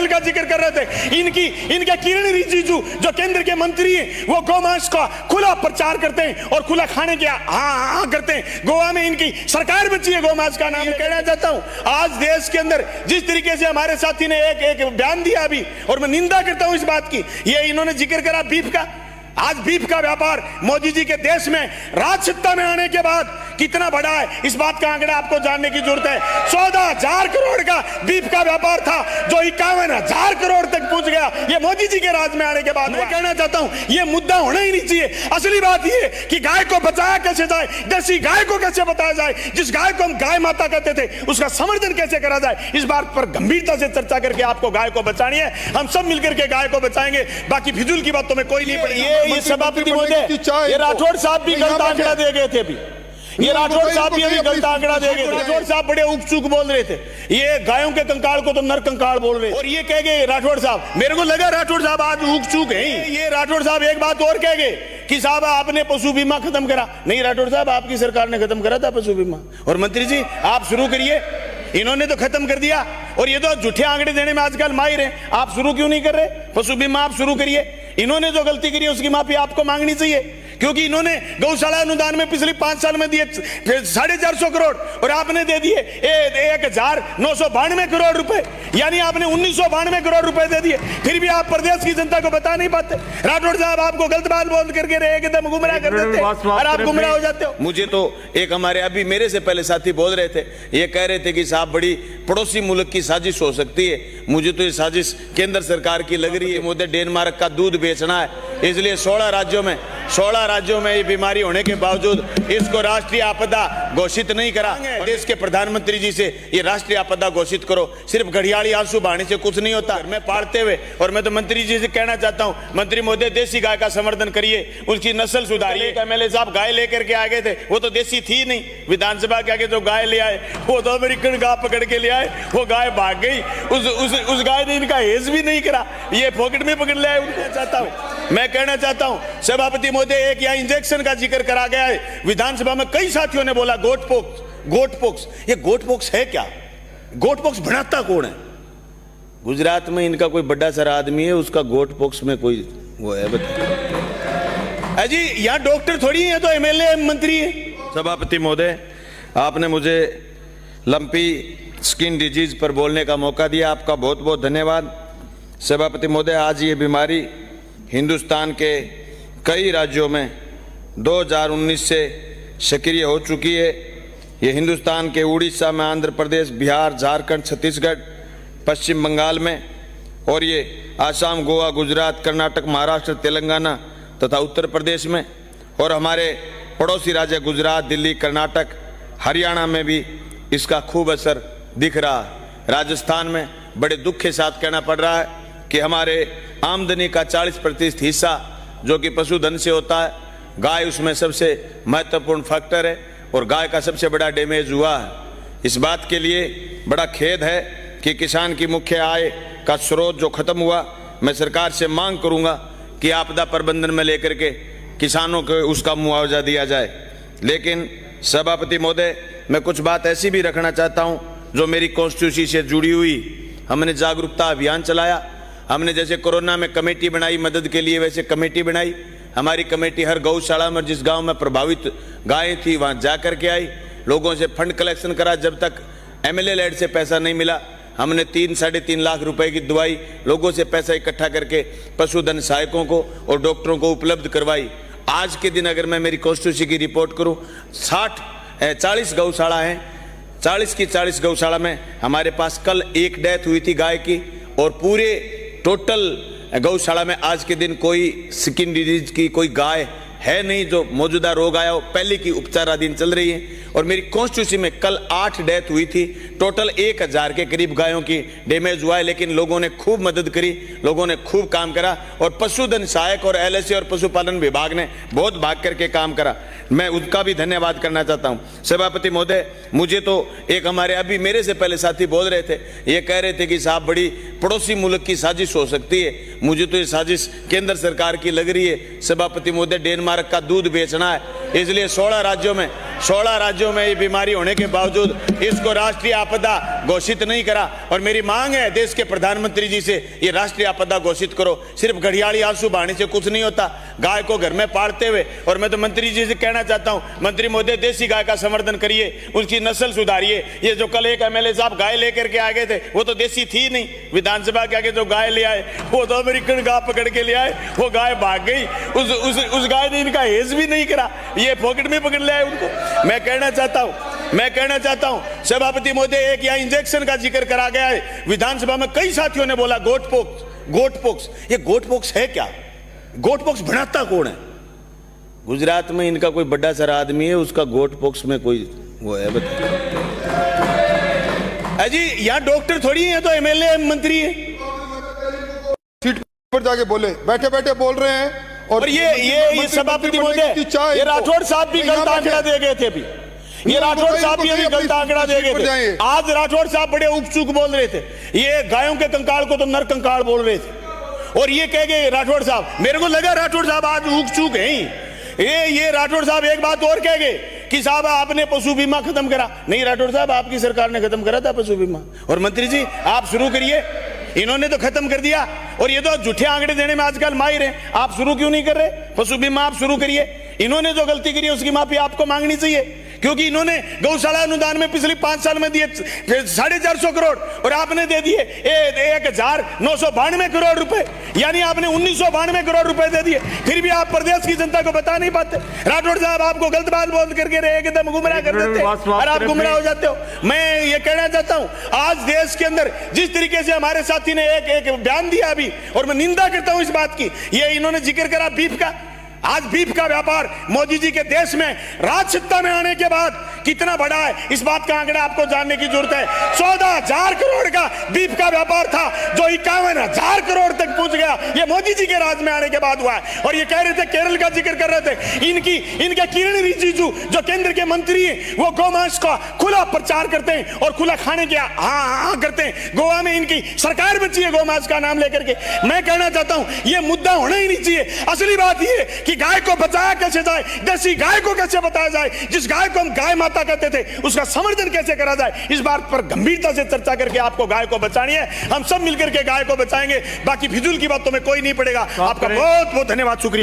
गोयल का जिक्र कर रहे थे, इनके किरण रिजिजू जो केंद्र के मंत्री हैं वो गौमांस का खुला प्रचार करते हैं और खुला खाने के हाँ करते हैं। गोवा में इनकी सरकार बची है गौमांस का नाम। कहना चाहता हूं आज देश के अंदर जिस तरीके से हमारे साथी ने एक बयान दिया अभी, और मैं निंदा करता हूं इस बात की, ये इन्होंने जिक्र करा बीफ का। आज बीफ का व्यापार मोदी जी के देश में राज सत्ता में आने के बाद कितना बढ़ा है, इस बात का आंकड़ा आपको जानने की जरूरत है। 14,000 करोड़ का बीफ का व्यापार था जो 51,000 करोड़ तक पहुंच गया, ये मोदी जी के राज में आने के बाद। मैं कहना चाहता हूं ये मुद्दा होना ही नहीं चाहिए। असली बात ये कि गाय को बचाया कैसे जाए, देसी गाय को कैसे बताया जाए, जिस गाय को हम गाय माता कहते थे उसका संवर्धन कैसे करा जाए, इस बात पर गंभीरता से चर्चा करके आपको गाय को बचानी है। हम सब मिलकर के गाय को बचाएंगे, बाकी फिजूल की बातों में कोई नहीं पड़ेगी। ये सभापति महोदय, ये राठौड़ साहब भी गलत आंकड़ा दे गए थे अभी, ये राठौड़ साहब भी अभी गलत आंकड़ा दे गए थे। राठौड़ साहब बड़े उकचूक बोल रहे थे, ये गायों के कंकाल को तो नर कंकाल बोल रहे, और ये कह गए राठौड़ साहब, मेरे को लगा राठौड़ साहब आज उकचूक है। ये राठौड़ साहब एक बात और कह गए कि साहब आपने पशु बीमा खत्म करा। नहीं राठौड़ साहब, आपकी सरकार ने खत्म करा था पशु बीमा, और मंत्री जी आप शुरू करिए। इन्होंने तो खत्म कर दिया, और ये तो झूठे आंकड़े देने में आजकल माहिर हैं। आप शुरू क्यों नहीं कर रहे पशु बीमा? आप शुरू करिए। इन्होंने जो गलती करी है उसकी माफी आपको मांगनी चाहिए, क्योंकि इन्होंने गौशाला अनुदान में पिछले 5 साल में दिए 450 करोड़, और आपने दे दिए 1992 करोड़ रुपए, यानी आपने 1992 करोड़ रुपए दे दिए। फिर भी आप प्रदेश की जनता को बता नहीं पाते। राठौड़ साहब आपको गलत बात बोल करके एकदम गुमराह कर देते हैं और आप गुमराह हो जाते हो। मुझे तो एक हमारे अभी मेरे से पहले साथी बोल रहे थे, ये कह रहे थे कि साहब बड़ी पड़ोसी मुल्क की साजिश हो सकती है। मुझे तो ये साजिश केंद्र सरकार की लग रही है। मुझे डेनमार्क का दूध बेचना है, इसलिए 16 राज्यों में ये बीमारी होने के बावजूद इसको राष्ट्रीय आपदा घोषित नहीं करा। देश के प्रधानमंत्री जी से ये राष्ट्रीय आपदा घोषित करो। सिर्फ घड़ियाली आंसू बहाने से कुछ नहीं होता। मैं पालते हुए, और मैं तो मंत्री जी से कहना चाहता हूं, मंत्री महोदय देसी गाय का संवर्धन करिए, उसकी नस्ल सुधारिए। एमएलए साहब गाय लेकर के आ गए थे, वो तो देसी थी नहीं। विधानसभा के आगे जो गाय ले आए वो तो अमेरिकन गाय पकड़ के ले आए, वो गाय भाग गई। उस गाय ने इनका हेज भी नहीं करा, ये पॉकेट में पकड़ ले आए। मैं कहना चाहता हूं सभापति महोदय, एक यहाँ इंजेक्शन का जिक्र करा गया है विधानसभा में, कई साथियों ने बोला गोट पोक्स। ये गोट पोक्स है क्या? गोट पोक्स बनाता कौन है? गुजरात में इनका कोई बड़ा सारा आदमी है, उसका गोट पोक्स में कोई वो है, बताइए जी। यहाँ डॉक्टर थोड़ी है, तो एमएलए मंत्री है। सभापति महोदय, आपने मुझे लंपी स्किन डिजीज पर बोलने का मौका दिया, आपका बहुत बहुत धन्यवाद। सभापति महोदय, आज ये बीमारी हिंदुस्तान के कई राज्यों में 2019 से सक्रिय हो चुकी है। ये हिंदुस्तान के उड़ीसा में, आंध्र प्रदेश, बिहार, झारखंड, छत्तीसगढ़, पश्चिम बंगाल में, और ये आसाम, गोवा, गुजरात, कर्नाटक, महाराष्ट्र, तेलंगाना तथा उत्तर प्रदेश में, और हमारे पड़ोसी राज्य गुजरात, दिल्ली, कर्नाटक, हरियाणा में भी इसका खूब असर दिख रहा है। राजस्थान में बड़े दुख के साथ कहना पड़ रहा है कि हमारे आमदनी का 40% हिस्सा जो कि पशुधन से होता है, गाय उसमें सबसे महत्वपूर्ण फैक्टर है, और गाय का सबसे बड़ा डैमेज हुआ है। इस बात के लिए बड़ा खेद है कि किसान की मुख्य आय का स्रोत जो खत्म हुआ, मैं सरकार से मांग करूंगा कि आपदा प्रबंधन में लेकर के किसानों को उसका मुआवजा दिया जाए। लेकिन सभापति महोदय, मैं कुछ बात ऐसी भी रखना चाहता हूं जो मेरी कॉन्स्टिट्यूंसी से जुड़ी हुई। हमने जागरूकता अभियान चलाया, हमने जैसे कोरोना में कमेटी बनाई मदद के लिए, वैसे कमेटी बनाई। हमारी कमेटी हर गौशाला में, जिस गांव में प्रभावित गायें थी वहां जा कर के आई, लोगों से फंड कलेक्शन करा। जब तक एमएलए लेड से पैसा नहीं मिला, हमने 3-3.5 लाख रुपए की दवाई लोगों से पैसा इकट्ठा करके पशुधन सहायकों को और डॉक्टरों को उपलब्ध करवाई। आज के दिन अगर मैं मेरी कॉन्स्टिट्यूंसी की रिपोर्ट करूं, 40 गौशाला हैं, 40 की 40 गौशाला में हमारे पास कल एक डेथ हुई थी गाय की, और पूरे टोटल गौशाला में आज के दिन कोई स्किन डिजीज की कोई गाय है नहीं जो मौजूदा रोग आया हो। पहले की उपचाराधीन चल रही है। और मेरी कॉन्स्टिट्यूंसी में कल 8 डेथ हुई थी, टोटल 1000 के करीब गायों की डैमेज हुआ है। लेकिन लोगों ने खूब मदद करी, लोगों ने खूब काम करा, और पशुधन सहायक और एलएसी और पशुपालन विभाग ने बहुत भाग करके काम करा। मैं उनका भी धन्यवाद करना चाहता हूं। सभापति महोदय, मुझे तो एक हमारे अभी मेरे से पहले साथी बोल रहे थे, ये कह रहे थे कि साहब बड़ी पड़ोसी मुल्क की साजिश हो सकती है। मुझे तो ये साजिश केंद्र सरकार की लग रही है। सभापति महोदय, डेनमार्क का दूध बेचना है, इसलिए 16 राज्यों में ये बीमारी होने के बावजूद इसको राष्ट्रीय आपदा घोषित नहीं करा। और मेरी मांग है देश के प्रधानमंत्री जी से, ये राष्ट्रीय आपदा घोषित करो। सिर्फ घड़ियाली आंसू बहाने से कुछ नहीं होता, गाय को घर में पालते हुए। और मैं तो मंत्री जी से कहना चाहता हूं, मंत्री महोदय देसी गाय का संवर्धन करिए, उसकी नस्ल सुधारिए। ये जो कल एक एमएलए साहब गाय लेकर के आ गए थे, वो तो देसी थी नहीं। विधानसभा के आगे जो गाय ले आए वो तो अमेरिकन गाय पकड़ के ले आए, वो गाय भाग गई। उस गाय ने इनका हेज भी नहीं करा, ये पॉकेट में पकड़ ले आए उनको। मैं कहना चाहता हूं सभापति महोदय, एक यहाँ इंजेक्शन का जिक्र करा गया है विधानसभा में, कई साथियों ने बोला गोट पोक्स। ये गोट पोक्स है क्या? गोट पोक्स बनाता कौन है? गुजरात में इनका कोई बड़ा सारा आदमी है, उसका गोट पोक्स में कोई वो है, जी यहाँ डॉक्टर थोड़ी है, तो एमएलए मंत्री है। सीट पर जाके बोले, बैठे बैठे बोल रहे हैं। और ये सभापति महोदय, ये राठौड़ साहब भी गलत आंकड़ा दे गए थे अभी। ये राठौड़ साहब भी अभी गलत आंकड़ा दे गए थे। आज राठौड़ साहब बड़े उकचूक बोल रहे थे, ये गायों के कंकाल को तो नर कंकाल बोल रहे थे। और ये कह गए राठौड़ साहब, मेरे को लगा राठौड़ साहब आज उकचूक है ही। ये राठौड़ साहब एक बात और कह गए कि साहब आपने पशु बीमा खत्म करा। नहीं राठौड़ साहब, आपकी सरकार ने खत्म करा था पशु बीमा। और मंत्री जी आप शुरू करिए, इन्होंने तो खत्म कर दिया। और ये तो झूठे आंकड़े देने में आजकल माहिर हैं, आप शुरू क्यों नहीं कर रहे? पशु बीमा आप शुरू करिए। इन्होंने जो गलती करी है उसकी माफी आपको मांगनी चाहिए, क्योंकि इन्होंने गौशाला अनुदान में पिछले 5 साल में दिए 450 करोड़ और आपने दे दिए 1992 करोड़ रुपए, यानी आपने 1992 करोड़ रुपए दे दिए। फिर भी आप प्रदेश की जनता को बता नहीं पाते। राठौड़ साहब आपको गलत बात बोल करके रहे, एकदम गुमराह कर देते हैं और आप गुमराह हो जाते हो। मैं ये कहना चाहता हूं, आज देश के अंदर जिस तरीके से हमारे साथी ने एक बयान दिया अभी, और मैं निंदा करता हूं इस बात की, ये इन्होंने जिक्र करा बीफ का। आज बीफ का व्यापार मोदी जी के देश में राज सत्ता में आने के बाद कितना बढ़ा है, इस बात का आंकड़ा आपको जानने की जरूरत है। 14,000 करोड़ का बीफ का व्यापार था, जो 51,000 करोड़ तक पहुंच गया, ये मोदी जी के राज में आने के बाद हुआ है। और ये कह रहे थे, केरल का जिक्र कर रहे थे, इनके किरण रिजिजू जो केंद्र के मंत्री हैं, वो गौमांस का खुला प्रचार करते हैं और खुला खाने के हाँ करते हैं। गोवा में इनकी सरकार बची है गौमांस का नाम लेकर के। मैं कहना चाहता हूं ये मुद्दा होना ही नहीं चाहिए। असली बात ये कि गाय को बचाया कैसे जाए, देसी गाय को कैसे बताया जाए, जिस गाय को हम गाय माता कहते थे उसका संवर्धन कैसे करा जाए, इस बात पर गंभीरता से चर्चा करके आपको गाय को बचानी है। हम सब मिलकर के गाय को बचाएंगे, बाकी फिजूल की बातों में कोई नहीं पड़ेगा। आपका बहुत बहुत धन्यवाद, शुक्रिया।